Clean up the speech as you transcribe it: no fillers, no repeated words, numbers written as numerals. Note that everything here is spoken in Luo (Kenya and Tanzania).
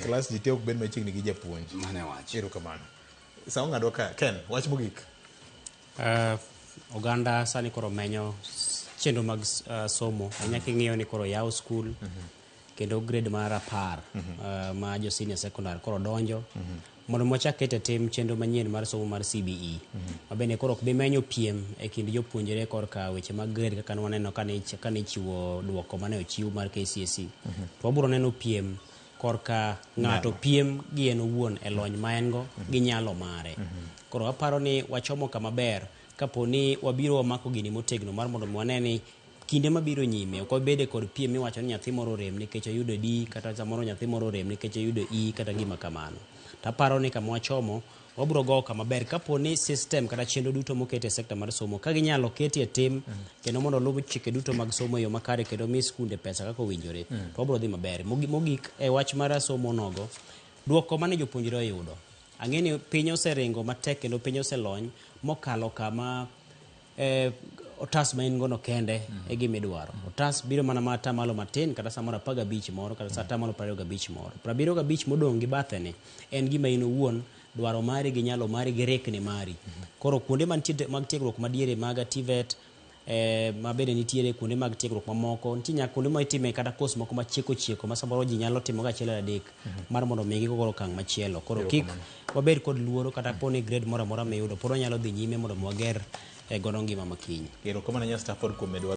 klas ji te ok ben machiegni gi japuonj. Mane wach. Erokamano. Sa ong'ado ka Ken, wach mogik. Oganda sani koro menyo chenro mag somo. Nyaka ing'eyo ni koro yaw skul kendo grade mar 10 ma jo senior secondary koro donjo. Mondo mochak kete tim chenro manyien mar somo mar CBE. Mabende koro ok bi menyo piem e kind jopuonjre korka weche mag grade kaka waneno kane ichiwo duoko mane ochiw mar KCSE. To wabiro neno piem korka ng'ato piem gi en owuon e lony ma en go gi nyalo mare. Koro aparo ni wachomo kama ber kapo ni wabiro wamako gini motegno mar mondo wane ni kinde mabiro nyime ok obede kod piem miwacho ni nyathi moro rem nikech oyudo D kata samoro nyathi moro rem nikech oyudo E kata gima kamano. Taparo ni kama wachomo wabiro go kama ber kapo ni system kata chenro duto moket e sekta mar somo ka ginyalo keti e tim kendo mondo luw chike duto mag somo e yo makare kendo mi skunde pesa kaka owinjore to wabiro dhi maber. Mogik e wach mar somo nogo duoko mane jopuonjre oyudo. Ang'e ni piny oseringo matek kendo piny oselony mokalo kama otas ma in gono kende e gimidwaro. Otas biro mana ma atamalo matin kata samoro 15 moro kata atamalo 25 moro. 75 modong' gi bathene en gima in owuon dwaro mari gi nyalo mari gi rekni mari. Koro kuonde mag tiegruok madiere mag TVET ma bende nitiere kuonde mag tiegruok mamoko nitie nyaka kuonde ma itime kata kos moko ma chieko ma samoro ji nyalo timo ga achiel adek mar mondo mi gigoro okang' machielo. Koro kik wabed kod luoro kata poni grade moro amora miyudo pod wanyalo dhi nyime mondo wager godo ngima makiny. Erokamano Stafford kuom medo